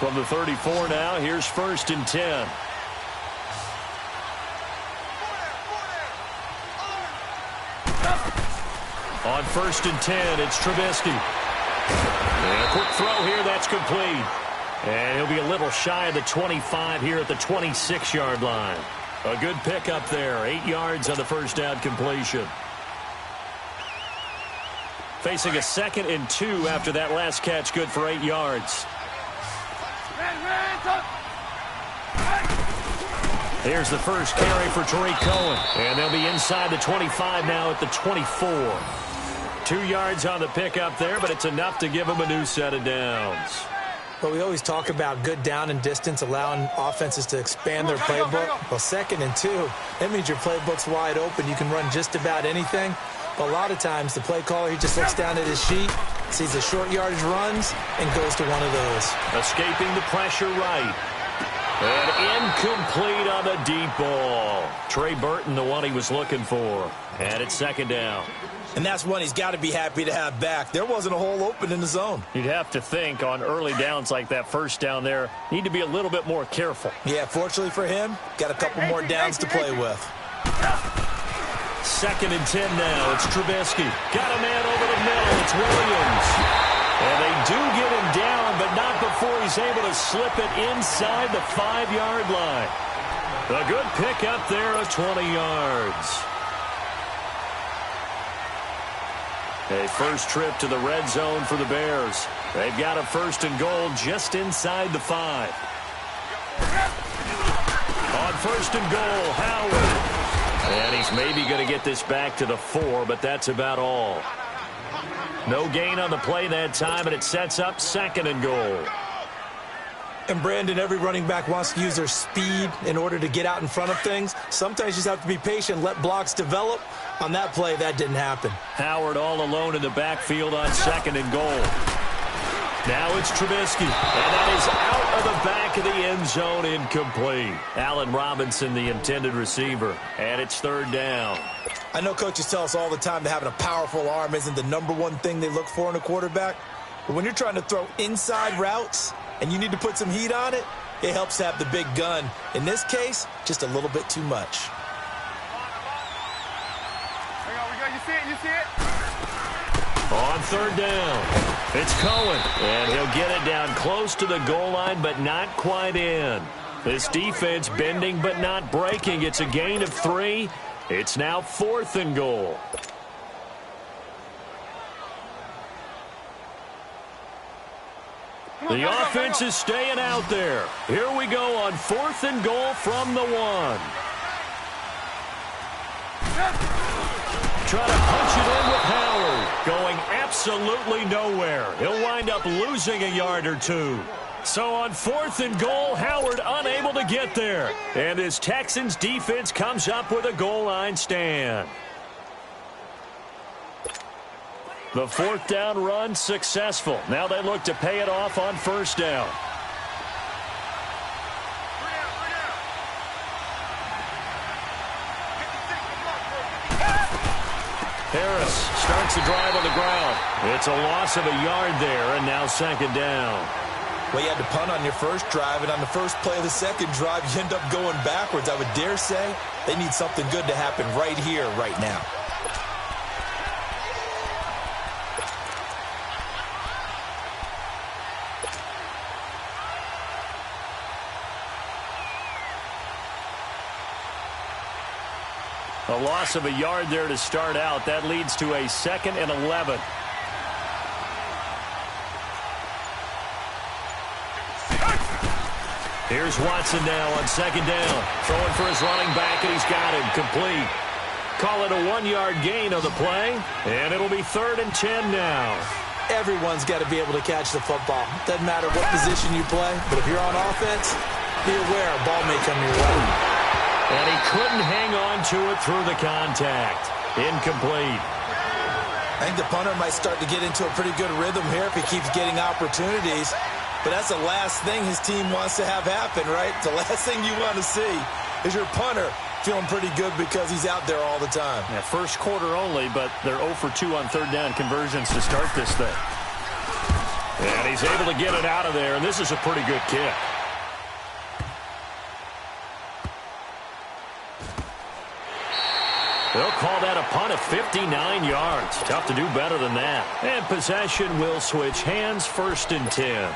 From the 34 now, here's 1st and 10. On 1st and 10, it's Trubisky. And a quick throw here, that's complete. And he'll be a little shy of the 25 here at the 26-yard line. A good pickup there, 8 yards on the first down completion. Facing a 2nd and 2 after that last catch, good for 8 yards. Here's the first carry for Tariq Cohen. And they'll be inside the 25 now at the 24. 2 yards on the pickup there, but it's enough to give them a new set of downs. Well, we always talk about good down and distance, allowing offenses to expand their playbook. Well, 2nd and 2, that means your playbook's wide open. You can run just about anything. But a lot of times, the play caller, he just looks down at his sheet, sees the short yardage runs, and goes to one of those. Escaping the pressure right. And incomplete on the deep ball. Trey Burton, the one he was looking for. And it's 2nd down. And that's one he's got to be happy to have back. There wasn't a hole open in the zone. You'd have to think on early downs like that first down there, need to be a little bit more careful. Yeah, fortunately for him, got a couple more downs to play with. 2nd and 10 now. It's Trubisky. Got a man over the middle. It's Williams. And they do get him down, but not before he's able to slip it inside the 5-yard line. A good pickup there of 20 yards. A first trip to the red zone for the Bears. They've got a 1st and goal just inside the 5. On 1st and goal, Howard. And he's maybe going to get this back to the 4, but that's about all. No gain on the play that time, and it sets up 2nd and goal. And, Brandon, every running back wants to use their speed in order to get out in front of things. Sometimes you just have to be patient, let blocks develop. On that play, that didn't happen. Howard all alone in the backfield on 2nd and goal. Now it's Trubisky, and that is out of the back of the end zone, incomplete. Allen Robinson, the intended receiver, and it's 3rd down. I know coaches tell us all the time that having a powerful arm isn't the #1 thing they look for in a quarterback. But when you're trying to throw inside routes and you need to put some heat on it, it helps to have the big gun. In this case, just a little bit too much. You see it? On 3rd down, it's Cohen, and he'll get it down close to the goal line, but not quite in. This defense bending but not breaking. It's a gain of 3. It's now 4th and goal. The offense is staying out there. Here we go on 4th and goal from the 1. Try to punch it in with Howard. Going absolutely nowhere. He'll wind up losing a yard or 2. So on 4th and goal, Howard unable to get there. And his Texans defense comes up with a goal line stand. The 4th down run successful. Now they look to pay it off on 1st down. Harris starts the drive on the ground. It's a loss of a yard there, and now 2nd down. Well, you had to punt on your first drive, and on the first play of the second drive, you end up going backwards. I would dare say they need something good to happen right here, right now. A loss of a yard there to start out. That leads to a 2nd and 11. Here's Watson now on 2nd down. Throwing for his running back, and he's got him complete. Call it a 1-yard gain on the play, and it'll be 3rd and 10 now. Everyone's got to be able to catch the football. Doesn't matter what position you play, but if you're on offense, be aware a ball may come your way. And he couldn't hang on to it through the contact. Incomplete. I think the punter might start to get into a pretty good rhythm here if he keeps getting opportunities. But that's the last thing his team wants to have happen, right? The last thing you want to see is your punter feeling pretty good because he's out there all the time. Yeah, first quarter only, but they're 0 for 2 on 3rd down conversions to start this thing. And he's able to get it out of there, and this is a pretty good kick. They'll call that a punt of 59 yards. Tough to do better than that. And possession will switch hands, 1st and 10.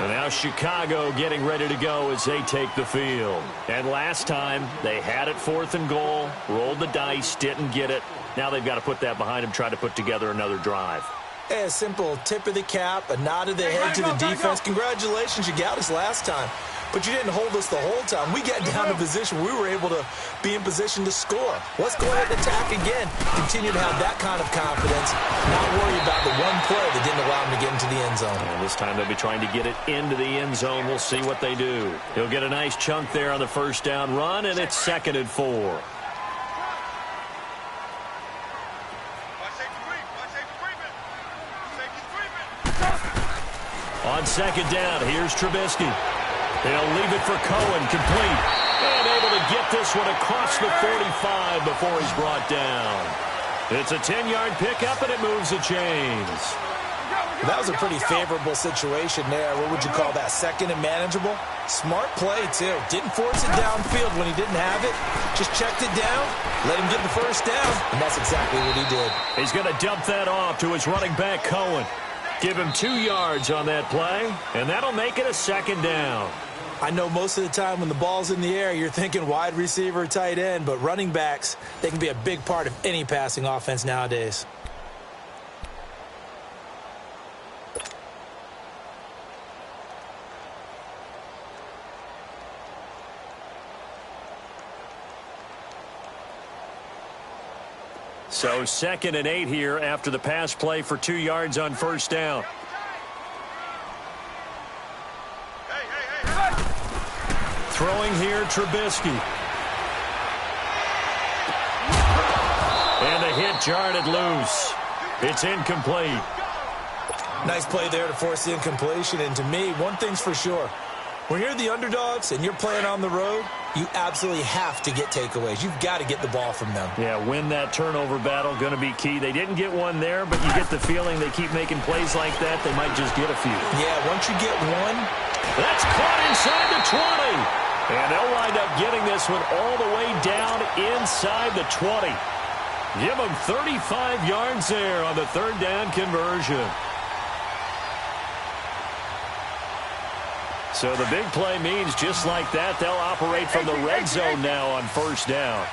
And now Chicago getting ready to go as they take the field. And last time, they had it 4th and goal, rolled the dice, didn't get it. Now they've got to put that behind them, try to put together another drive. Hey, a simple tip of the cap, a nod of the head to the defense. Congratulations, you got us last time. But you didn't hold us the whole time. We got down to position. We were able to be in position to score. Let's go ahead and attack again. Continue to have that kind of confidence. Not worry about the one play that didn't allow him to get into the end zone. And this time they'll be trying to get it into the end zone. We'll see what they do. He'll get a nice chunk there on the 1st down run, and it's 2nd and 4. On 2nd down, here's Trubisky. He'll leave it for Cohen, complete. And able to get this one across the 45 before he's brought down. It's a 10-yard pickup, and it moves the chains. That was a pretty favorable situation there. What would you call that, 2nd and manageable? Smart play, too. Didn't force it downfield when he didn't have it. Just checked it down, let him get the 1st down, and that's exactly what he did. He's going to dump that off to his running back, Cohen. Give him 2 yards on that play, and that'll make it a 2nd down. I know most of the time when the ball's in the air, you're thinking wide receiver, tight end, but running backs, they can be a big part of any passing offense nowadays. So 2nd and 8 here after the pass play for 2 yards on 1st down. Throwing here, Trubisky. And the hit jarred it loose. It's incomplete. Nice play there to force the incompletion. And to me, one thing's for sure. When you're the underdogs and you're playing on the road, you absolutely have to get takeaways. You've got to get the ball from them. Yeah, win that turnover battle, going to be key. They didn't get one there, but you get the feeling they keep making plays like that, they might just get a few. Yeah, once you get one. That's caught inside the 20. And they'll wind up getting this one all the way down inside the 20. Give them 35 yards there on the 3rd down conversion. So the big play means just like that, they'll operate from the red zone now on 1st down.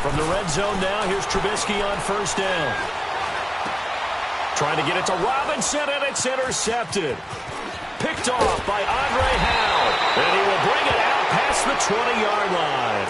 From the red zone now, here's Trubisky on 1st down. Trying to get it to Robinson, and it's intercepted. Picked off by Andre Howe. And he will bring it out past the 20-yard line.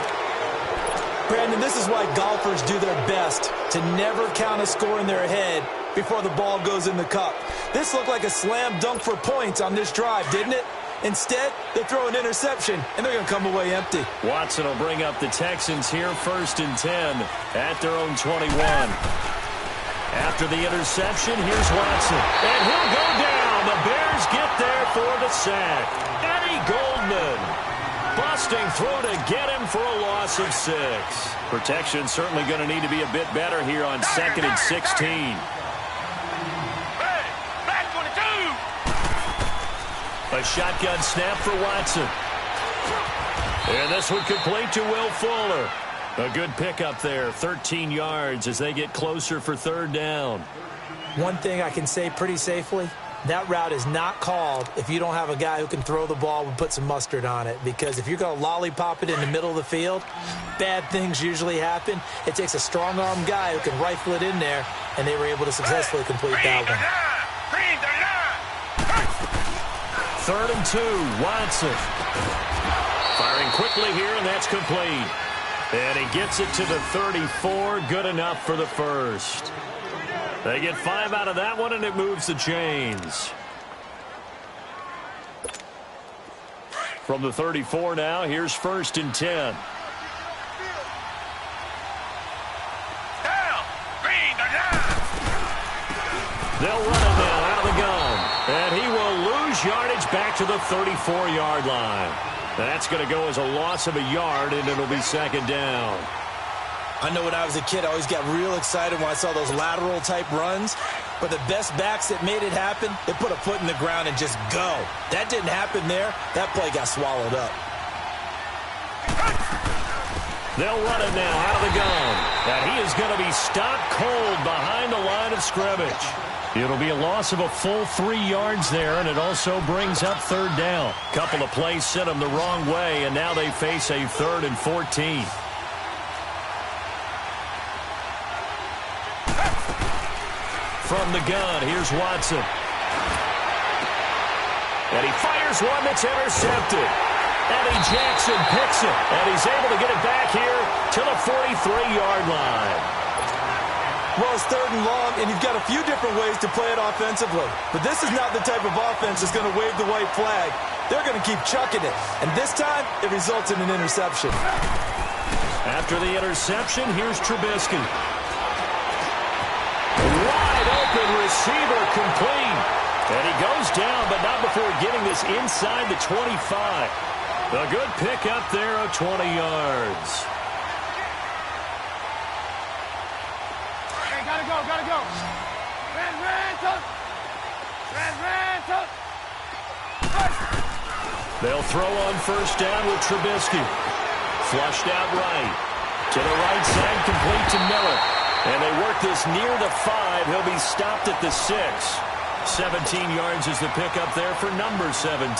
Brandon, this is why golfers do their best to never count a score in their head before the ball goes in the cup. This looked like a slam dunk for points on this drive, didn't it? Instead, they throw an interception, and they're going to come away empty. Watson will bring up the Texans here, 1st and 10 at their own 21. After the interception, here's Watson. And he'll go down. The Bears get there for the sack. Eddie Goldman busting through to get him for a loss of 6. Protection certainly going to need to be a bit better here on 2nd and 16. A shotgun snap for Watson. And this one complete to Will Fuller. A good pickup there, 13 yards as they get closer for 3rd down. One thing I can say pretty safely, that route is not called if you don't have a guy who can throw the ball and put some mustard on it. Because if you're going to lollipop it in the middle of the field, bad things usually happen. It takes a strong-arm guy who can rifle it in there, and they were able to successfully complete that one. 3rd and 2, Watson. Firing quickly here, and that's complete. And he gets it to the 34, good enough for the 1st. They get 5 out of that one, and it moves the chains. From the 34 now, here's 1st and 10. They'll run it now out of the gun. And he will lose yardage back to the 34-yard line. That's going to go as a loss of a yard, and it'll be 2nd down. I know when I was a kid, I always got real excited when I saw those lateral-type runs. But the best backs that made it happen, they put a foot in the ground and just go. That didn't happen there. That play got swallowed up. They'll run it now out of the gun. And he is going to be stopped cold behind the line of scrimmage. It'll be a loss of a full 3 yards there, and it also brings up third down. Couple of plays sent them the wrong way, and now they face a 3rd and 14. From the gun, here's Watson. And he fires one that's intercepted. Eddie Jackson picks it, and he's able to get it back here to the 43-yard line. Well, it's 3rd and long, and you've got a few different ways to play it offensively. But this is not the type of offense that's going to wave the white flag. They're going to keep chucking it. And this time, it results in an interception. After the interception, here's Trubisky. Wide open receiver complete. And he goes down, but not before getting this inside the 25. A good pick up there of 20 yards. Hey, gotta go. Ran, tuck. They'll throw on first down with Trubisky. Flushed out right. To the right side, complete to Miller. And they work this near the 5. He'll be stopped at the 6. 17 yards is the pickup there for number 17.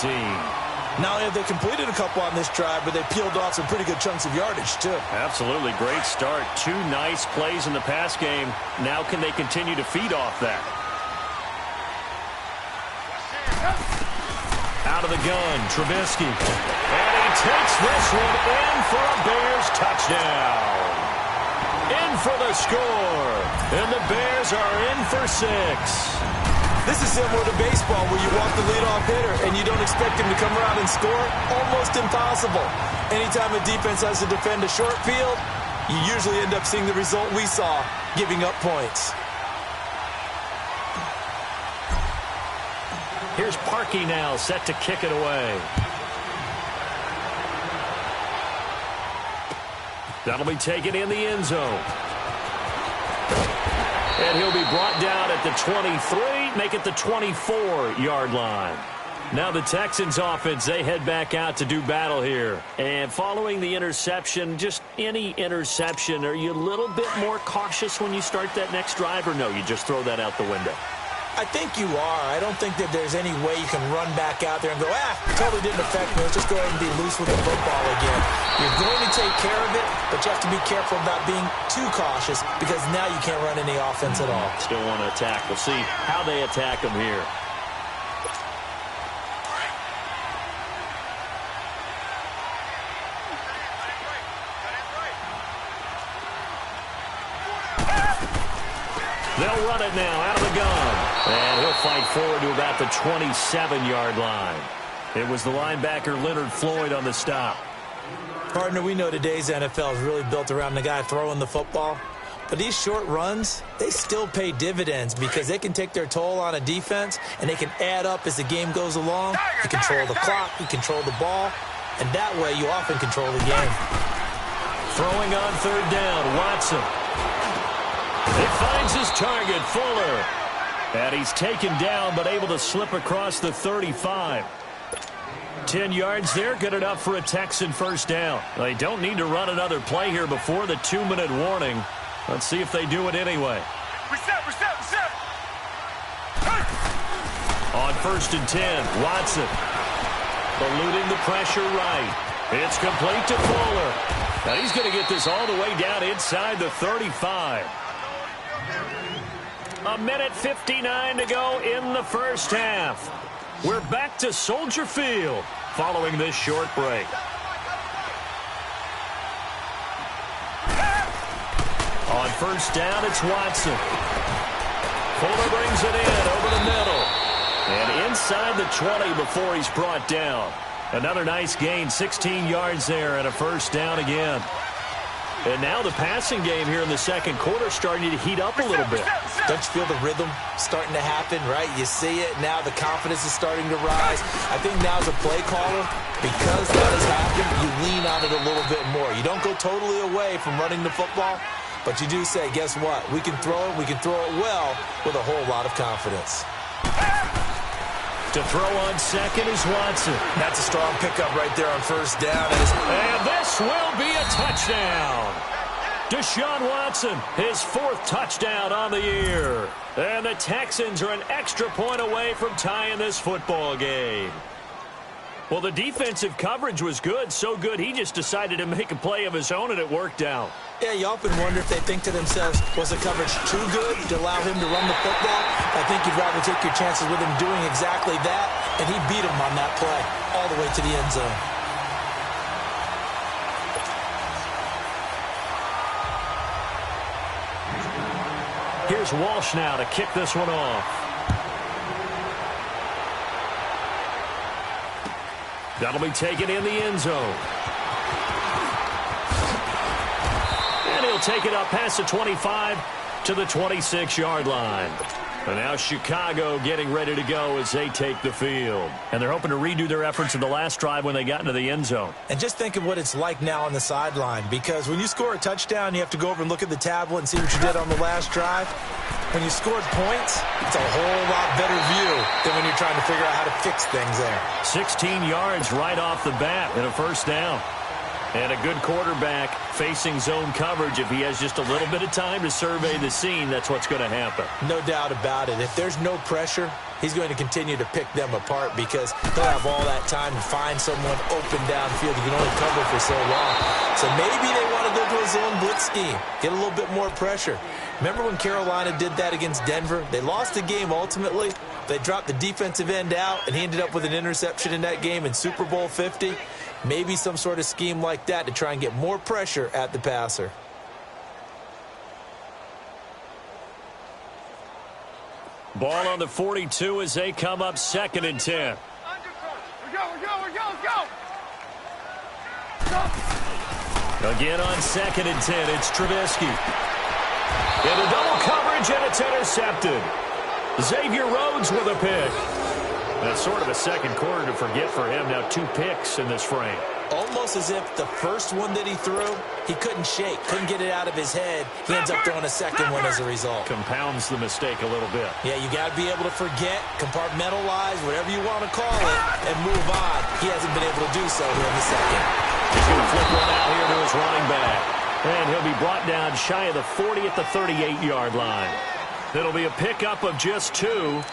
Not only have they completed a couple on this drive, but they peeled off some pretty good chunks of yardage, too. Absolutely. Great start. 2 nice plays in the pass game. Now can they continue to feed off that? Out of the gun, Trubisky. And he takes this one in for a Bears touchdown. In for the score. And the Bears are in for 6. This is similar to baseball where you walk the leadoff hitter and you don't expect him to come around and score. Almost impossible. Anytime a defense has to defend a short field, you usually end up seeing the result we saw, giving up points. Here's Parkey now, set to kick it away. That'll be taken in the end zone. And he'll be brought down at the 23, make it the 24-yard line. Now the Texans offense, they head back out to do battle here. And following the interception, just any interception, are you a little bit more cautious when you start that next drive, or no, you just throw that out the window? I think you are. I don't think that there's any way you can run back out there and go, totally didn't affect me. Let's just go ahead and be loose with the football again. You're going to take care of it, but you have to be careful about being too cautious because now you can't run any offense at all. Still want to attack. We'll see how they attack them here. They'll run it now out of the gun. And he'll fight forward to about the 27-yard line. It was the linebacker Leonard Floyd on the stop. Partner, we know today's NFL is really built around the guy throwing the football. But these short runs, they still pay dividends because they can take their toll on a defense and they can add up as the game goes along. You control the clock, you control the ball, and that way you often control the game. Throwing on third down, Watson. He finds his target, Fuller. And he's taken down but able to slip across the 35. 10 yards there, good enough for a Texan first down. They don't need to run another play here before the 2-minute warning. Let's see if they do it anyway. Reset. On first and 10, Watson. Eluding the pressure right. It's complete to Fuller. Now he's going to get this all the way down inside the 35. A minute 59 to go in the first half. We're back to Soldier Field following this short break. On first down, it's Watson. Fuller brings it in over the middle. And inside the 20 before he's brought down. Another nice gain, 16 yards there and a first down again. And now the passing game here in the second quarter starting to heat up a little bit. Don't you feel the rhythm starting to happen, right? You see it. Now the confidence is starting to rise. I think now as a play caller, because that has happened, you lean on it a little bit more. You don't go totally away from running the football, but you do say, guess what? We can throw it. We can throw it well with a whole lot of confidence. To throw on second is Watson. That's a strong pickup right there on first down. And this will be a touchdown. Deshaun Watson, his fourth touchdown on the year. And the Texans are an extra point away from tying this football game. Well, the defensive coverage was good, so good he just decided to make a play of his own, and it worked out. Yeah, you often wonder if they think to themselves, was the coverage too good to allow him to run the football? I think you'd rather take your chances with him doing exactly that, and he beat him on that play all the way to the end zone. Here's Walsh now to kick this one off. That'll be taken in the end zone. And he'll take it up past the 25 to the 26-yard line. And now Chicago getting ready to go as they take the field. And they're hoping to redo their efforts in the last drive when they got into the end zone. And just think of what it's like now on the sideline, because when you score a touchdown, you have to go over and look at the tablet and see what you did on the last drive. When you scored points, it's a whole lot better view than when you're trying to figure out how to fix things there. 16 yards right off the bat and a first down. And a good quarterback facing zone coverage. If he has just a little bit of time to survey the scene, that's what's going to happen. No doubt about it. If there's no pressure, he's going to continue to pick them apart because he'll have all that time to find someone open downfield. He can only cover for so long. So maybe they want to go to a zone blitz scheme, get a little bit more pressure. Remember when Carolina did that against Denver? They lost the game ultimately. They dropped the defensive end out, and he ended up with an interception in that game in Super Bowl 50. Maybe some sort of scheme like that to try and get more pressure at the passer. Ball on the 42 as they come up 2nd and 10. We go. Again on 2nd and 10, it's Trubisky. Into double coverage, and it's intercepted. Xavier Rhodes with a pick. That's sort of a second quarter to forget for him. Now 2 picks in this frame. Almost as if the first one that he threw, he couldn't shake, couldn't get it out of his head. He ends up throwing a second one as a result. Compounds the mistake a little bit. Yeah, you got to be able to forget, compartmentalize, whatever you want to call it, and move on. He hasn't been able to do so here in the second. He's going to flip one out here to his running back. And he'll be brought down shy of the 40 at the 38-yard line. It'll be a pickup of just 2,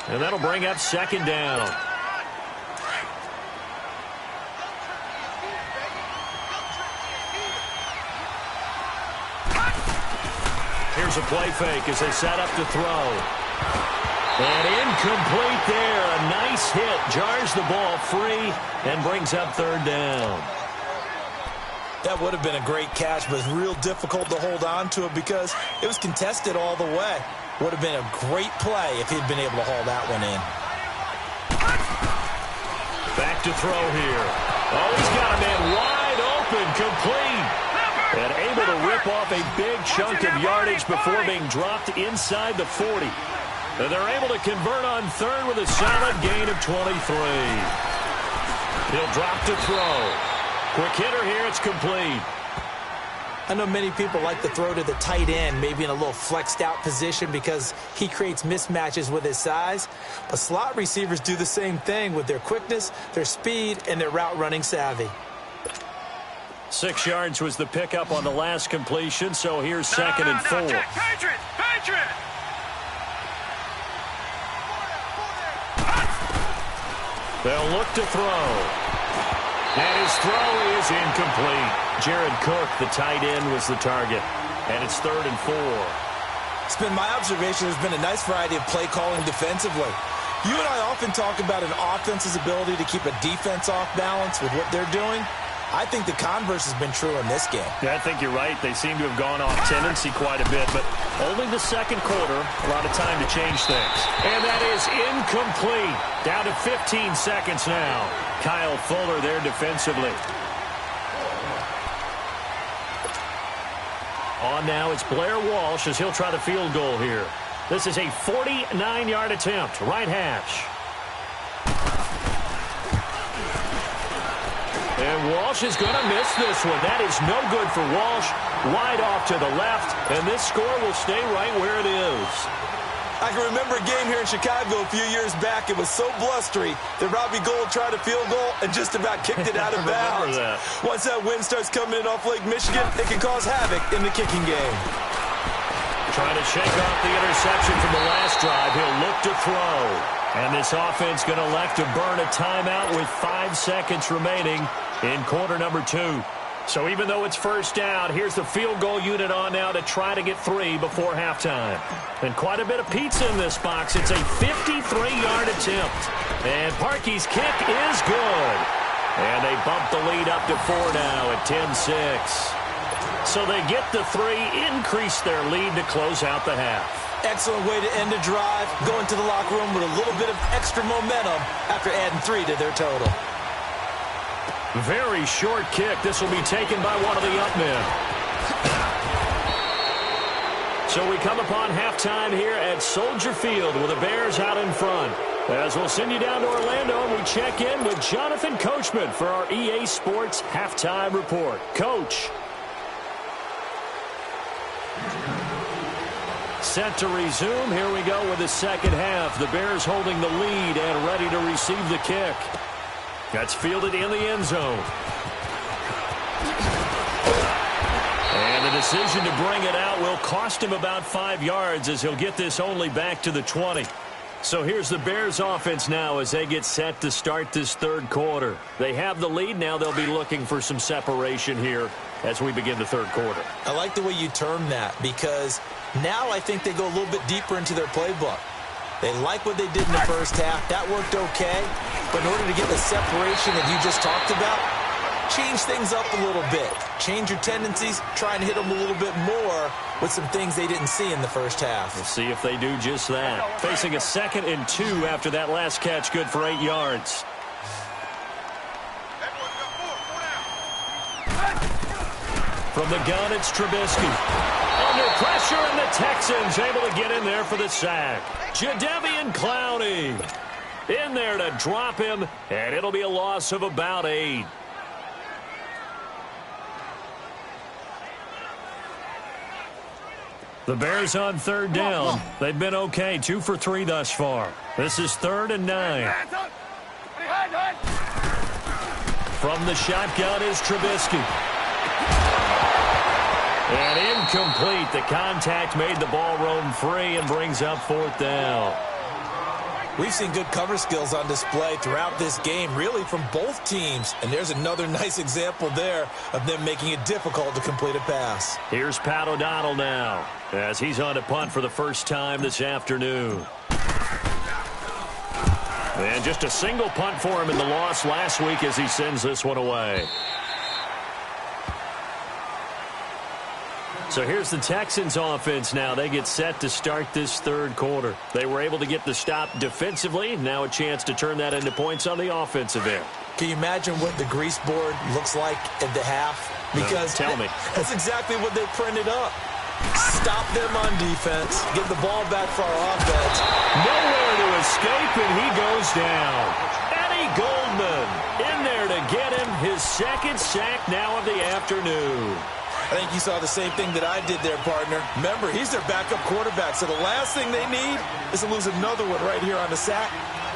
and that'll bring up 2nd down. Here's a play fake as they set up to throw. And incomplete there. A nice hit. Jars the ball free and brings up 3rd down. That would have been a great catch, but it's real difficult to hold on to it because it was contested all the way. Would have been a great play if he'd been able to haul that one in. Back to throw here. Oh, he's got a man wide open, complete. And able to rip off a big chunk of yardage before being dropped inside the 40. And they're able to convert on 3rd with a solid gain of 23. He'll drop to throw. Quick hitter here, it's complete. I know many people like to throw to the tight end, maybe in a little flexed out position because he creates mismatches with his size. But slot receivers do the same thing with their quickness, their speed, and their route running savvy. 6 yards was the pickup on the last completion, so here's 2nd and 4. Patriot! They'll look to throw. And his throw is incomplete. Jared Cook, the tight end, was the target. And it's 3rd and 4. It's been my observation there's been a nice variety of play calling defensively. You and I often talk about an offense's ability to keep a defense off balance with what they're doing. I think the converse has been true in this game. Yeah, I think you're right. They seem to have gone off tendency quite a bit, but only the second quarter, a lot of time to change things. And that is incomplete. Down to 15 seconds now. Kyle Fuller there defensively. On now, it's Blair Walsh as he'll try the field goal here. This is a 49-yard attempt, right hash. And Walsh is going to miss this one. That is no good for Walsh. Wide off to the left, and this score will stay right where it is. I can remember a game here in Chicago a few years back. It was so blustery that Robbie Gould tried a field goal and just about kicked it out of bounds. Once that wind starts coming in off Lake Michigan, it can cause havoc in the kicking game. Trying to shake off the interception from the last drive. He'll look to throw. And this offense going to elect to burn a timeout with 5 seconds remaining in quarter number 2. So even though it's first down, here's the field goal unit on now to try to get 3 before halftime. And quite a bit of pizza in this box. It's a 53-yard attempt. And Parkey's kick is good. And they bump the lead up to 4 now at 10-6. So they get the 3, increase their lead to close out the half. Excellent way to end a drive, going to the locker room with a little bit of extra momentum after adding 3 to their total. Very short kick. This will be taken by one of the up men. So we come upon halftime here at Soldier Field with the Bears out in front. As we'll send you down to Orlando, and we check in with Jonathan Coachman for our EA Sports Halftime Report. Coach. Set to resume. Here we go with the second half. The Bears holding the lead and ready to receive the kick. That's fielded in the end zone. And the decision to bring it out will cost him about 5 yards as he'll get this only back to the 20. So here's the Bears offense now as they get set to start this third quarter. They have the lead. Now they'll be looking for some separation here as we begin the third quarter. I like the way you term that because now I think they go a little bit deeper into their playbook. They like what they did in the first half. That worked okay. But in order to get the separation that you just talked about, change things up a little bit. Change your tendencies. Try and hit them a little bit more with some things they didn't see in the first half. We'll see if they do just that. Facing a 2nd and 2 after that last catch, good for 8 yards. From the gun, it's Trubisky. Under pressure, and the Texans able to get in there for the sack. Jadeveon Clowney in there to drop him, and it'll be a loss of about 8. The Bears on third down. They've been okay, 2 for 3 thus far. This is 3rd and 9. From the shotgun is Trubisky. And incomplete. The contact made the ball roam free and brings up 4th down. We've seen good cover skills on display throughout this game, really from both teams. And there's another nice example there of them making it difficult to complete a pass. Here's Pat O'Donnell now as he's on a punt for the first time this afternoon. And just a single punt for him in the loss last week as he sends this one away. So here's the Texans offense now. They get set to start this third quarter. They were able to get the stop defensively. Now a chance to turn that into points on the offensive end. Can you imagine what the grease board looks like at the half? Because tell me. That's exactly what they printed up. Stop them on defense. Get the ball back for our offense. Nowhere to escape, and he goes down. Eddie Goldman in there to get him his 2nd sack now of the afternoon. I think you saw the same thing that I did there, partner. Remember, he's their backup quarterback, so the last thing they need is to lose another one right here on the sack.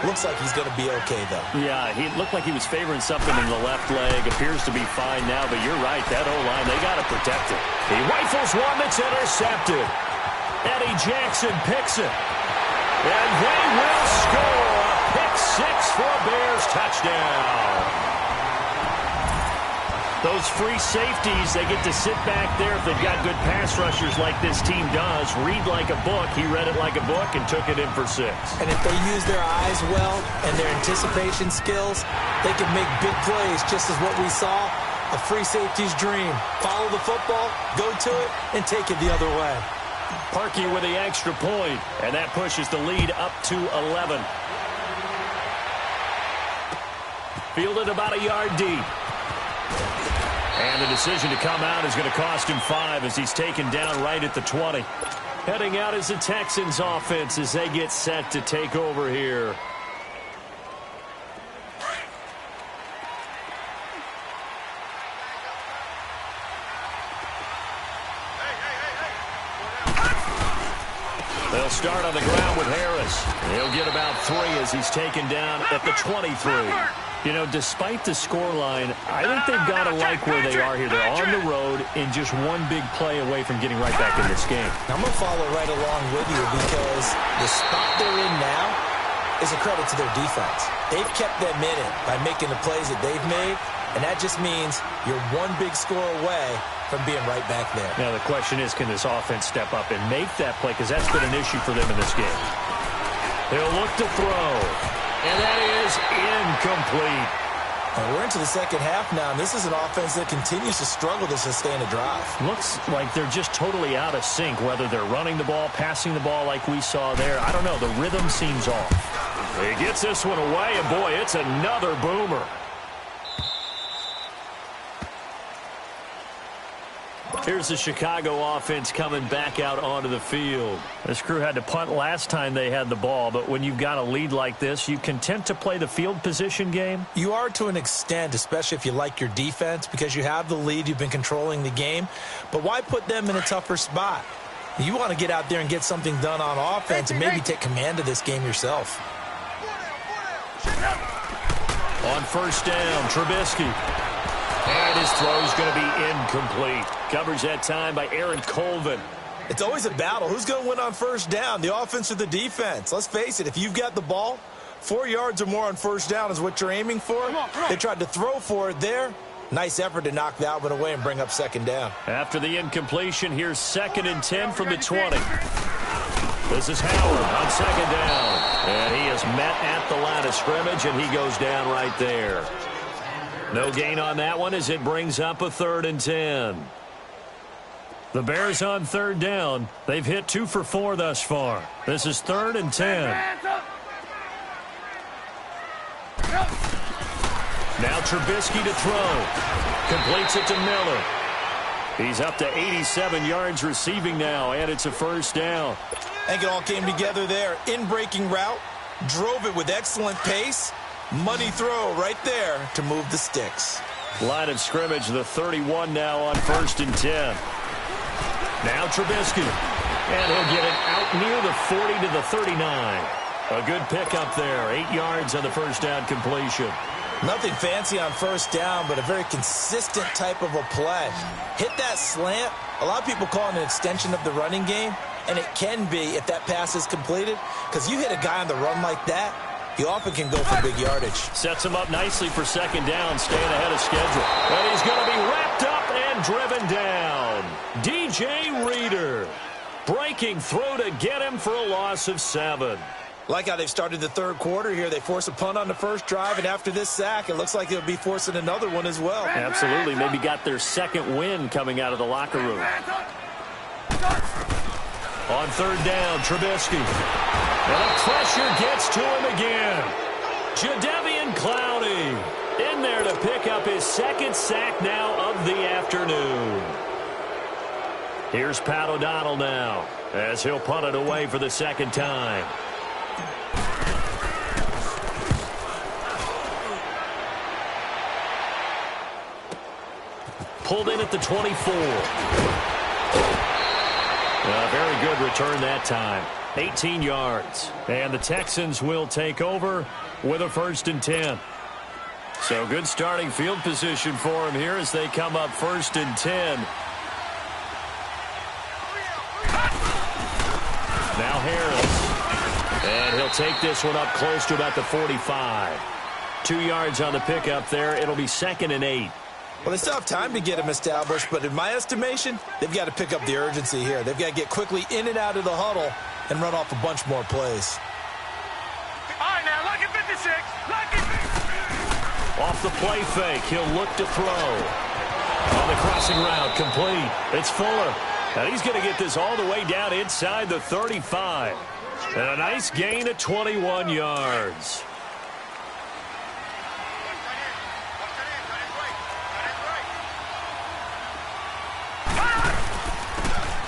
Looks like he's going to be okay, though. Yeah, he looked like he was favoring something in the left leg. Appears to be fine now, but you're right. That O-line, they got to protect it. He rifles one that's intercepted. Eddie Jackson picks it. And they will score a pick 6 for a Bears touchdown. Those free safeties, they get to sit back there if they've got good pass rushers like this team does. Read like a book. He read it like a book and took it in for 6. And if they use their eyes well and their anticipation skills, they can make big plays, just as what we saw, a free safety's dream. Follow the football, go to it, and take it the other way. Parkey with the extra point, and that pushes the lead up to 11. Fielded about a yard deep. And the decision to come out is going to cost him 5 as he's taken down right at the 20. Heading out is the Texans offense as they get set to take over here. They'll start on the ground with Harris. He'll get about 3 as he's taken down at the 23. You know, despite the scoreline, I think they've got to like where they are here. They're on the road and just one big play away from getting right back in this game. I'm going to follow right along with you because the spot they're in now is a credit to their defense. They've kept them in it by making the plays that they've made, and that just means you're one big score away from being right back there. Now, the question is, can this offense step up and make that play? Because that's been an issue for them in this game. They'll look to throw. And that is incomplete. And we're into the second half now, and this is an offense that continues to struggle to sustain a drive. Looks like they're just totally out of sync, whether they're running the ball, passing the ball like we saw there. I don't know. The rhythm seems off. He gets this one away, and boy, it's another boomer. Here's the Chicago offense coming back out onto the field. This crew had to punt last time they had the ball, but when you've got a lead like this, you content to play the field position game? You are to an extent, especially if you like your defense, because you have the lead, you've been controlling the game. But why put them in a tougher spot? You want to get out there and get something done on offense and maybe take command of this game yourself. On first down, Trubisky. And his throw's going to be incomplete. Coverage that time by Aaron Colvin. It's always a battle. Who's going to win on first down, the offense or the defense? Let's face it, if you've got the ball, 4 yards or more on first down is what you're aiming for. They tried to throw for it there. Nice effort to knock that one away and bring up second down. After the incompletion, here's 2nd and 10 from the 20. This is Howard on second down. And he is met at the line of scrimmage, and he goes down right there. No gain on that one as it brings up a 3rd and 10. The Bears on 3rd down. They've hit 2 for 4 thus far. This is 3rd and 10. Now Trubisky to throw. Completes it to Miller. He's up to 87 yards receiving now, and it's a first down. I think it all came together there. In-breaking route. Drove it with excellent pace. Money throw right there to move the sticks. Line of scrimmage, the 31 now on 1st and 10. Now Trubisky. And he'll get it out near the 40 to the 39. A good pickup there. 8 yards on the first down completion. Nothing fancy on first down, but a very consistent type of a play. Hit that slant. A lot of people call it an extension of the running game, and it can be if that pass is completed, because you hit a guy on the run like that, he often can go for big yardage. Sets him up nicely for second down, staying ahead of schedule. And he's going to be wrapped up and driven down. DJ Reader breaking through to get him for a loss of 7. Like how they've started the third quarter here. They force a punt on the first drive, and after this sack, it looks like they'll be forcing another one as well. Absolutely. Maybe got their second win coming out of the locker room. On 3rd down, Trubisky. And the pressure gets to him again. Jadeveon Clowney in there to pick up his 2nd sack now of the afternoon. Here's Pat O'Donnell now as he'll punt it away for the 2nd time. Pulled in at the 24. A very good return that time. 18 yards. And the Texans will take over with a 1st and 10. So good starting field position for him here as they come up 1st and 10. Now Harris. And he'll take this one up close to about the 45. 2 yards on the pickup there. It'll be 2nd and 8. Well, they still have time to get him established, but in my estimation, they've got to pick up the urgency here. They've got to get quickly in and out of the huddle and run off a bunch more plays. All right, now, look at 56. Look at... Off the play fake, he'll look to throw. On the crossing route, complete. It's Fuller. And he's going to get this all the way down inside the 35. And a nice gain of 21 yards.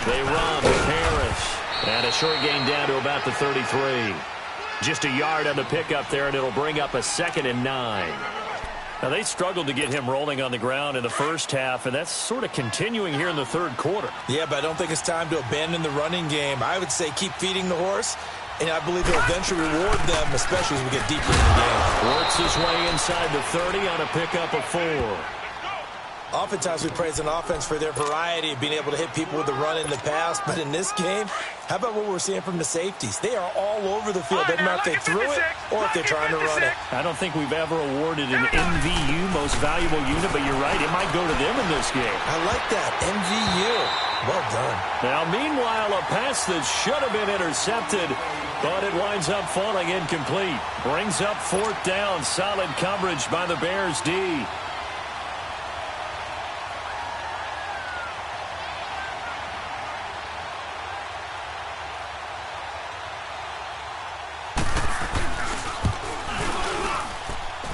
They run with Harris. And a short gain down to about the 33. Just a yard on the pickup there, and it'll bring up a 2nd and 9. Now, they struggled to get him rolling on the ground in the first half, and that's sort of continuing here in the third quarter. Yeah, but I don't think it's time to abandon the running game. I would say keep feeding the horse, and I believe he'll eventually reward them, especially as we get deeper in the game. Works his way inside the 30 on a pickup of 4. Oftentimes we praise an offense for their variety of being able to hit people with the run in the past, but in this game, how about what we're seeing from the safeties? They are all over the field. Doesn't matter if they threw it or if they're trying to run it. I don't think we've ever awarded an MVU, most valuable unit, but you're right, it might go to them in this game. I like that, MVU. Well done. Now, meanwhile, a pass that should have been intercepted, but it winds up falling incomplete. Brings up 4th down. Solid coverage by the Bears D.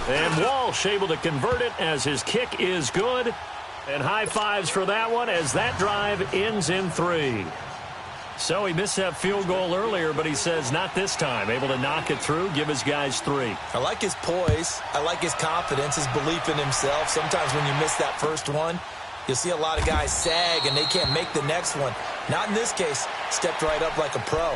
And Walsh able to convert it as his kick is good. And high fives for that one as that drive ends in 3. So he missed that field goal earlier, but he says not this time. Able to knock it through, give his guys 3. I like his poise. I like his confidence, his belief in himself. Sometimes when you miss that first one, you'll see a lot of guys sag and they can't make the next one. Not in this case. Stepped right up like a pro.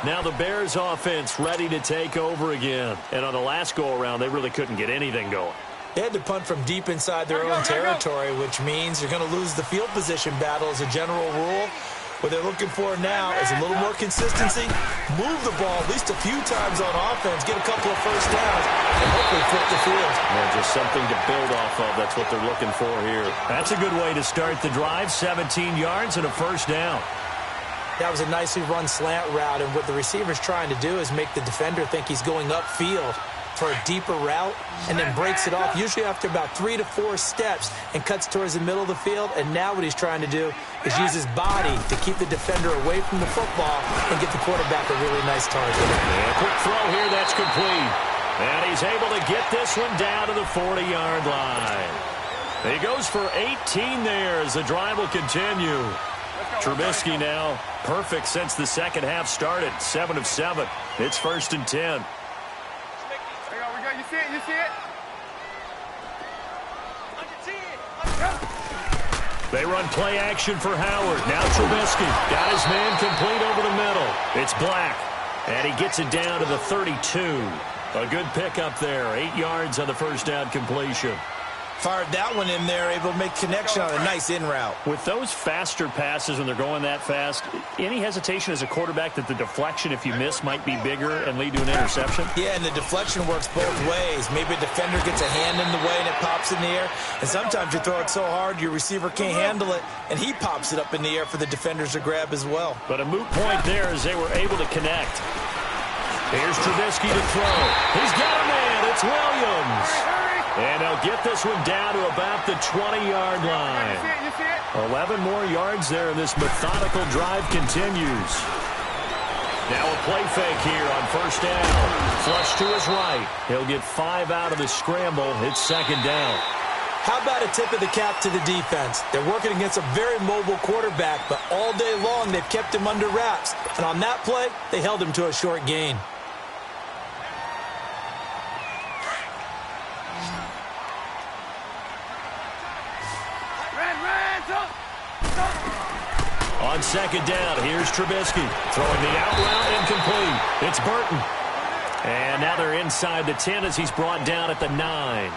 Now the Bears offense ready to take over again. And on the last go-around, they really couldn't get anything going. They had to punt from deep inside their own territory, which means you're going to lose the field position battle as a general rule. What they're looking for now is a little more consistency, move the ball at least a few times on offense, get a couple of first downs, and hopefully flip the field. And just something to build off of. That's what they're looking for here. That's a good way to start the drive. 17 yards and a first down. That was a nicely run slant route, and what the receiver's trying to do is make the defender think he's going upfield for a deeper route, and then breaks it off, usually after about 3 to 4 steps, and cuts towards the middle of the field. And now what he's trying to do is use his body to keep the defender away from the football and get the quarterback a really nice target. And a quick throw here, that's complete. And he's able to get this one down to the 40-yard line. He goes for 18 there as the drive will continue. Trubisky now perfect since the second half started. 7 of 7. It's 1st and 10. You see it? You see it? They run play action for Howard. Now Trubisky got his man complete over the middle. It's Black, and he gets it down to the 32. A good pickup there. 8 yards on the first down completion. Fired that one in there, able to make connection on a nice in route. With those faster passes when they're going that fast, any hesitation as a quarterback that the deflection, if you miss, might be bigger and lead to an interception? Yeah, and the deflection works both ways. Maybe a defender gets a hand in the way and it pops in the air. And sometimes you throw it so hard your receiver can't handle it, and he pops it up in the air for the defenders to grab as well. But a moot point there as they were able to connect. Here's Trubisky to throw. He's got a man. It's Williams. And they'll get this one down to about the 20-yard line. 11 more yards there, and this methodical drive continues. Now a play fake here on first down. Flush to his right. He'll get 5 out of the scramble. It's 2nd down. How about a tip of the cap to the defense? They're working against a very mobile quarterback, but all day long they've kept him under wraps. And on that play, they held him to a short gain. On 2nd down, here's Trubisky. Throwing the out route incomplete. It's Burton. And now they're inside the 10 as he's brought down at the 9.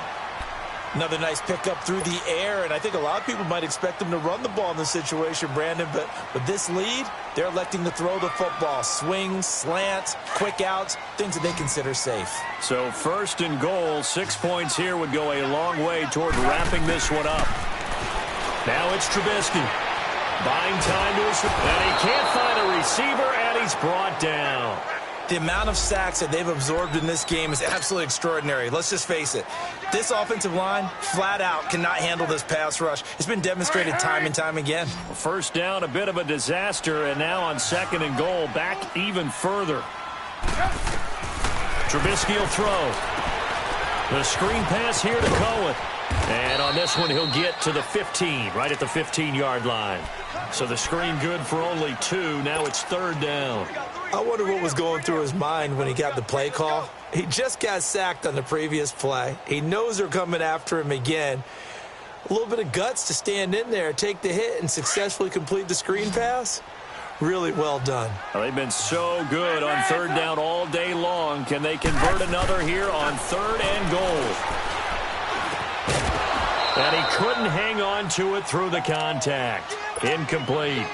Another nice pickup through the air, and I think a lot of people might expect them to run the ball in this situation, Brandon, but with this lead, they're electing to throw the football. Swings, slants, quick outs, things that they consider safe. So 1st and goal, 6 points here would go a long way toward wrapping this one up. Now it's Trubisky. Buying time to his, and he can't find a receiver, and he's brought down. The amount of sacks that they've absorbed in this game is absolutely extraordinary. Let's just face it. This offensive line, flat out, cannot handle this pass rush. It's been demonstrated time and time again. First down, a bit of a disaster, and now on 2nd and goal, back even further. Trubisky will throw. The screen pass here to Cohen. And on this one, he'll get to the 15, right at the 15-yard line. So the screen good for only 2. Now it's 3rd down. I wonder what was going through his mind when he got the play call. He just got sacked on the previous play. He knows they're coming after him again. A little bit of guts to stand in there, take the hit, and successfully complete the screen pass. Really well done. Well, they've been so good on 3rd down all day long. Can they convert another here on 3rd and goal? And he couldn't hang on to it through the contact. Incomplete.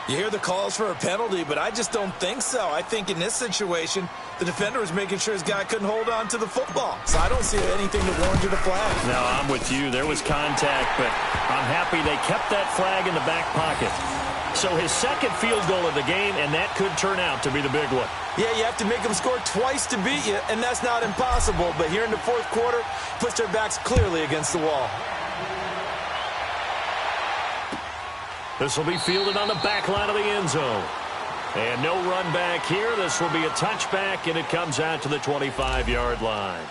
You hear the calls for a penalty, but I just don't think so. I think in this situation, the defender was making sure his guy couldn't hold on to the football. So I don't see anything that warranted a flag. No, I'm with you. There was contact, but I'm happy they kept that flag in the back pocket. So his second field goal of the game, and that could turn out to be the big one. Yeah, you have to make them score twice to beat you, and that's not impossible. But here in the 4th quarter, puts their backs clearly against the wall. This will be fielded on the back line of the end zone. And no run back here. This will be a touchback, and it comes out to the 25-yard line.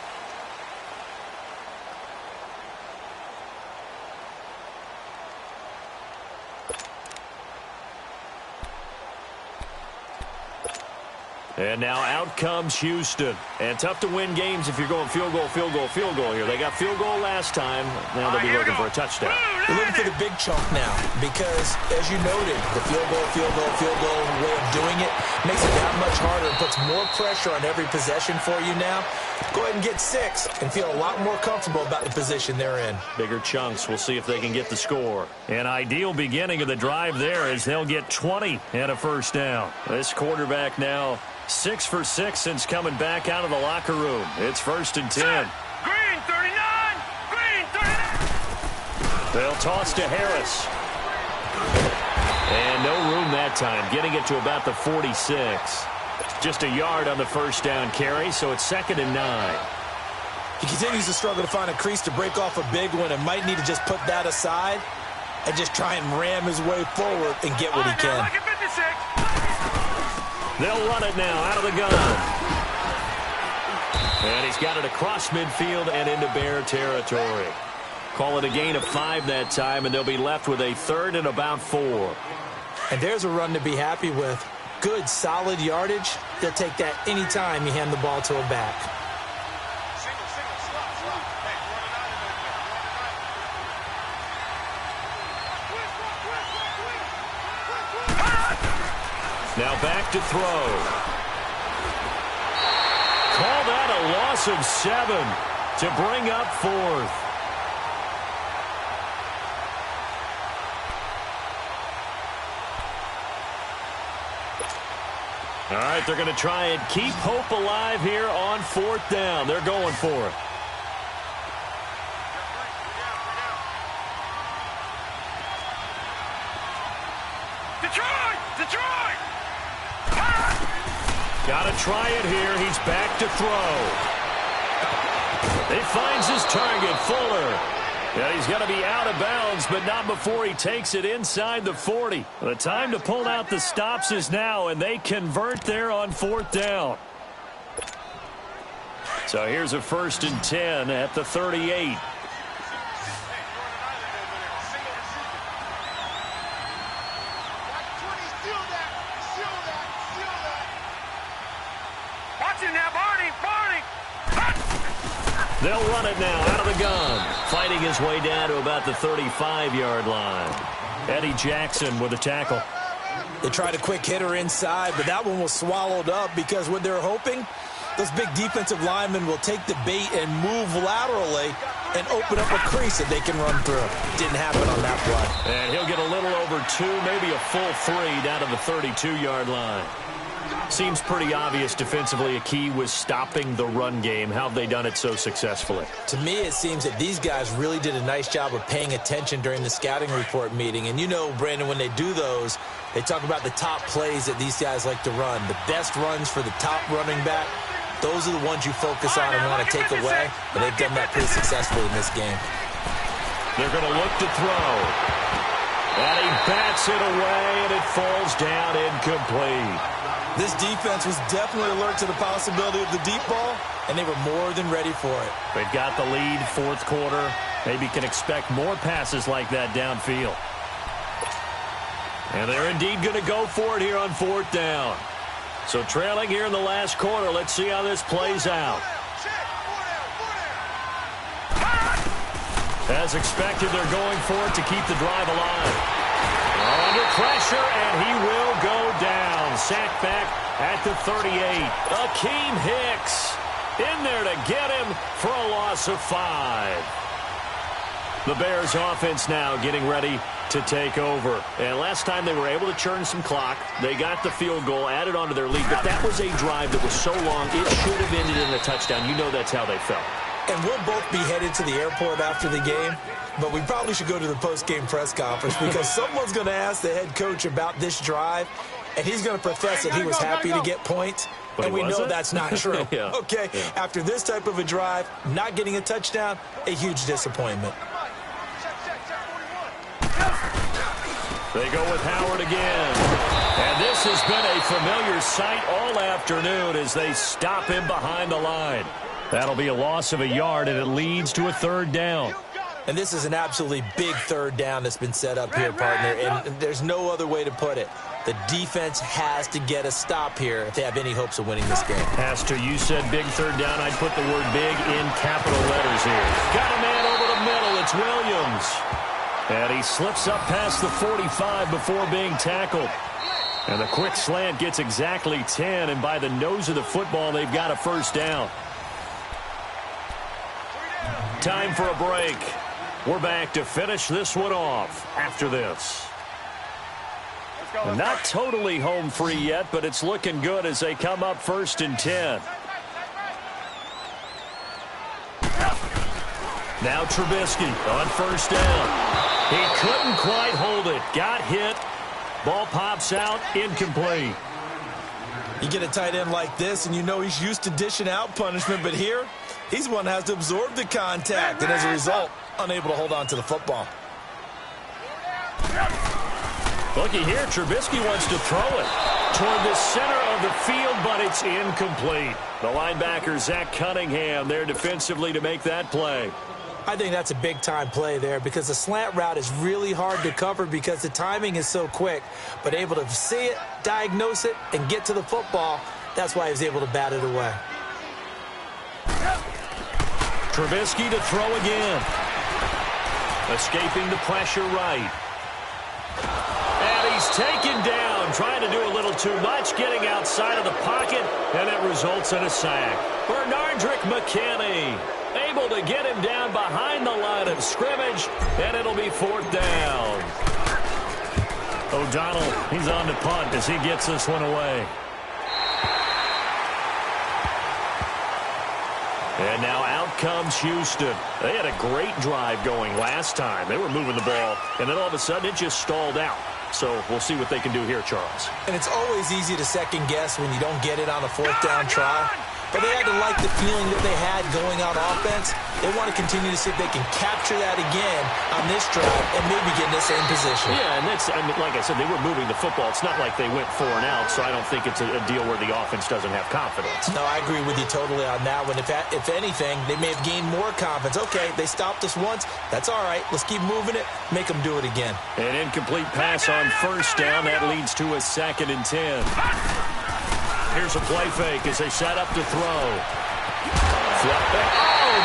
And now out comes Houston. And tough to win games if you're going field goal, field goal, field goal here. They got field goal last time. Now they'll be looking for a touchdown. They're looking for the big chunk now because, as you noted, the field goal way of doing it makes it that much harder and puts more pressure on every possession for you now. Go ahead and get 6 and feel a lot more comfortable about the position they're in. Bigger chunks. We'll see if they can get the score. An ideal beginning of the drive there as they'll get 20 and a first down. This quarterback now 6 for 6 since coming back out of the locker room. It's 1st and 10. Green 39! Green 39! They'll toss to Harris. And no room that time, getting it to about the 46. Just a yard on the first down carry, so it's 2nd and 9. He continues to struggle to find a crease to break off a big one and might need to just put that aside and just try and ram his way forward and get what he can. They'll run it now out of the gun. And he's got it across midfield and into Bear territory. Call it a gain of 5 that time, and they'll be left with a 3rd and about 4. And there's a run to be happy with. Good, solid yardage. They'll take that anytime you hand the ball to a back. Now back to throw. Call that a loss of 7 to bring up 4th. All right, they're going to try and keep hope alive here on 4th down. They're going for it. Detroit! Got to try it here. He's back to throw. He finds his target, Fuller. Yeah, he's got to be out of bounds, but not before he takes it inside the 40. The time to pull out the stops is now, and they convert there on 4th down. So here's a 1st and 10 at the 38. They'll run it now out of the gun. Fighting his way down to about the 35-yard line. Eddie Jackson with a tackle. They tried a quick hitter inside, but that one was swallowed up because what they're hoping, those big defensive linemen will take the bait and move laterally and open up a crease that they can run through. Didn't happen on that play. And he'll get a little over 2, maybe a full 3 down to the 32-yard line. Seems pretty obvious defensively a key was stopping the run game. How have they done it so successfully? To me, it seems that these guys really did a nice job of paying attention during the scouting report meeting. And you know, Brandon, when they do those, they talk about the top plays that these guys like to run. The best runs for the top running back, those are the ones you focus on and want to take away. And they've done that pretty successfully in this game. They're going to look to throw. And he bats it away, and it falls down incomplete. This defense was definitely alert to the possibility of the deep ball, and they were more than ready for it. They've got the lead, fourth quarter. Maybe can expect more passes like that downfield. And they're indeed going to go for it here on fourth down. So trailing here in the last quarter. Let's see how this plays out. As expected, they're going for it to keep the drive alive. Under pressure, and he will go down. Sacked back at the 38. Akeem Hicks in there to get him for a loss of 5. The Bears offense now getting ready to take over. And last time they were able to churn some clock. They got the field goal added onto their lead, but that was a drive that was so long it should have ended in a touchdown. You know that's how they felt. And we'll both be headed to the airport after the game, but we probably should go to the post-game press conference because someone's going to ask the head coach about this drive, and he's going to profess that he was happy to get points, and we know that's not true. Yeah. Okay, yeah. After this type of a drive, not getting a touchdown, a huge disappointment. They go with Howard again. And this has been a familiar sight all afternoon as they stop him behind the line. That'll be a loss of a yard, and it leads to a third down. And this is an absolutely big third down that's been set up here, partner, and there's no other way to put it. The defense has to get a stop here if they have any hopes of winning this game. Pastor, you said big third down. I'd put the word big in capital letters here. Got a man over the middle. It's Williams. And he slips up past the 45 before being tackled. And the quick slant gets exactly 10, and by the nose of the football, they've got a first down. Time for a break. We're back to finish this one off after this. Not totally home free yet, but it's looking good as they come up 1st and 10. Now Trubisky on first down. He couldn't quite hold it. Got hit. Ball pops out. Incomplete. You get a tight end like this, and you know he's used to dishing out punishment, but here, he's the one that has to absorb the contact, and as a result, unable to hold on to the football. Looky here, Trubisky wants to throw it toward the center of the field, but it's incomplete. The linebacker, Zach Cunningham, there defensively to make that play. I think that's a big-time play there because the slant route is really hard to cover because the timing is so quick. But able to see it, diagnose it, and get to the football, that's why he was able to bat it away. Trubisky to throw again. Escaping the pressure right. And he's taken down, trying to do a little too much, getting outside of the pocket, and it results in a sack. Bernardrick McKinney able to get him down behind the line of scrimmage, and it'll be 4th down. O'Donnell, he's on to punt as he gets this one away. And now out comes Houston. They had a great drive going last time. They were moving the ball, and then all of a sudden it just stalled out. So we'll see what they can do here, Charles. And it's always easy to second guess when you don't get it on a 4th down try. But they had to like the feeling that they had going on offense. They want to continue to see if they can capture that again on this drive and maybe get in the same position. Yeah, and that's, I mean, like I said, they were moving the football. It's not like they went 4 and out, so I don't think it's a deal where the offense doesn't have confidence. No, I agree with you totally on that one. If anything, they may have gained more confidence. Okay, they stopped us once. That's all right. Let's keep moving it. Make them do it again. An incomplete pass on first down. That leads to a 2nd and 10. Here's a play fake as they set up to throw. Oh,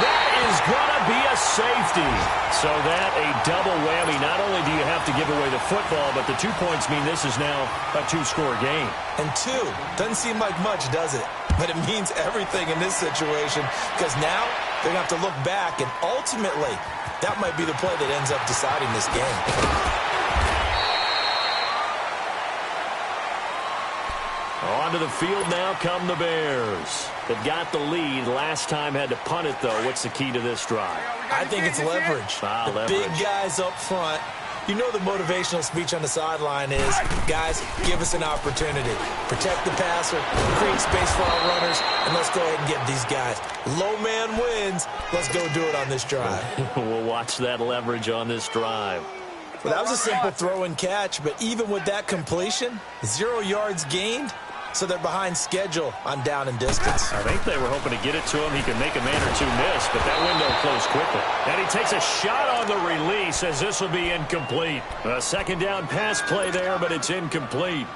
that is going to be a safety. So that a double whammy. Not only do you have to give away the football, but the 2 points mean this is now a 2-score game. And 2 doesn't seem like much, does it? But it means everything in this situation because now they're going to have to look back, and ultimately that might be the play that ends up deciding this game. Onto the field now come the Bears. They've got the lead. Last time had to punt it, though. What's the key to this drive? I think it's leverage. The big guys up front. You know the motivational speech on the sideline is, guys, give us an opportunity. Protect the passer, create space for our runners, and let's go ahead and get these guys. Low man wins. Let's go do it on this drive. We'll watch that leverage on this drive. Well, that was a simple throw and catch, but even with that completion, 0 yards gained, so they're behind schedule on down and distance. I think they were hoping to get it to him. He could make a man or two miss, but that window closed quickly. And he takes a shot on the release as this will be incomplete. A second down pass play there, but it's incomplete.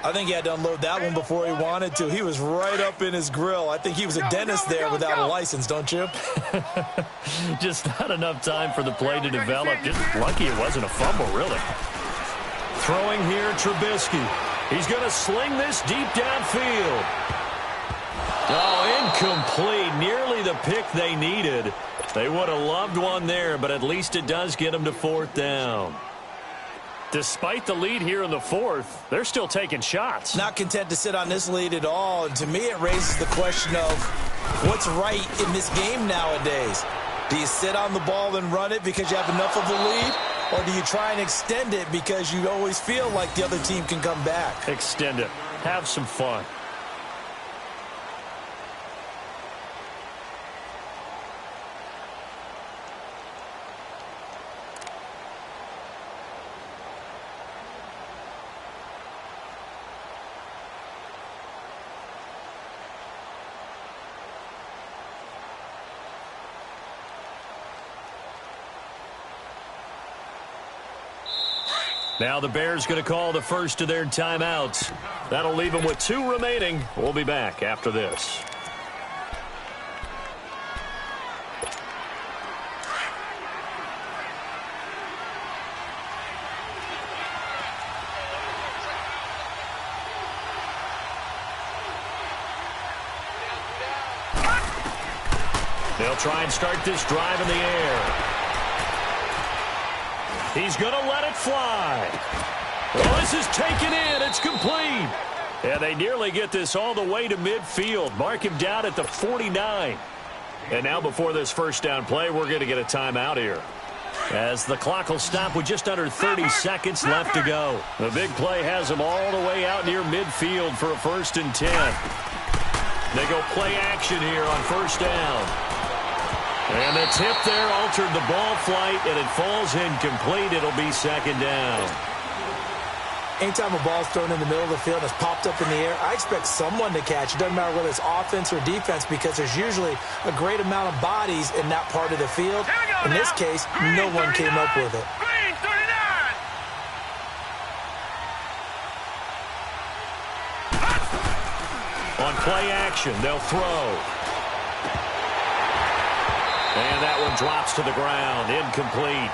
I think he had to unload that one before he wanted to. He was right up in his grill. I think he was a dentist there without a license, don't you? Just not enough time for the play to develop. Just lucky it wasn't a fumble, really. Throwing here, Trubisky. He's going to sling this deep downfield. Oh, incomplete. Nearly the pick they needed. They would have loved one there, but at least it does get them to 4th down. Despite the lead here in the 4th, they're still taking shots. Not content to sit on this lead at all. And to me, it raises the question of what's right in this game nowadays. Do you sit on the ball and run it because you have enough of a lead? Or do you try and extend it because you always feel like the other team can come back? Extend it. Have some fun. Now the Bears going to call the first of their timeouts. That'll leave them with 2 remaining. We'll be back after this. They'll try and start this drive in the air. He's going to let it fly. Oh, this is taken in. It's complete. And they nearly get this all the way to midfield. Mark him down at the 49. And now before this first down play, we're going to get a timeout here, as the clock will stop with just under 30 seconds left to go. The big play has them all the way out near midfield for a 1st and 10. They go play action here on 1st down. And the tip there altered the ball flight, and it falls incomplete. It'll be 2nd down. Anytime a ball's thrown in the middle of the field and it's popped up in the air, I expect someone to catch. It doesn't matter whether it's offense or defense, because there's usually a great amount of bodies in that part of the field. In this case, no one came up with it. On play action, they'll throw. And that one drops to the ground. Incomplete.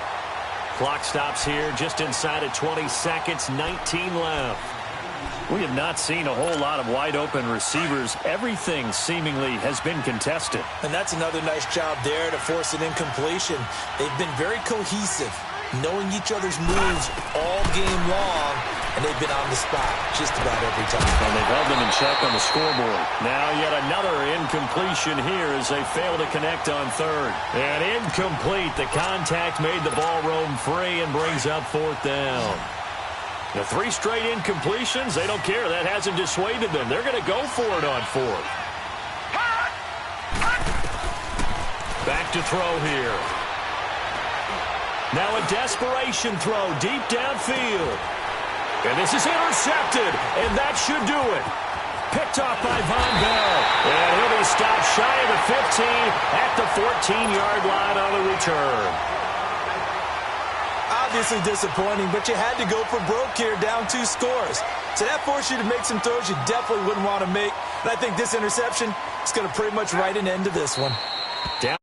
Clock stops here just inside of 20 seconds. 19 left. We have not seen a whole lot of wide-open receivers. Everything seemingly has been contested. And that's another nice job there to force an incompletion. They've been very cohesive, knowing each other's moves all game long, and they've been on the spot just about every time. And they've held them in check on the scoreboard. Now yet another incompletion here as they fail to connect on 3rd. And incomplete. The contact made the ball roam free and brings up 4th down. The 3 straight incompletions, they don't care. That hasn't dissuaded them. They're going to go for it on 4th. Back to throw here. Now a desperation throw deep downfield. And this is intercepted, and that should do it. Picked off by Von Bell. And he'll be stopped shy of the 15 at the 14-yard line on the return. Obviously disappointing, but you had to go for broke here, down 2 scores. So that forced you to make some throws you definitely wouldn't want to make. And I think this interception is going to pretty much write an end to this one. Down.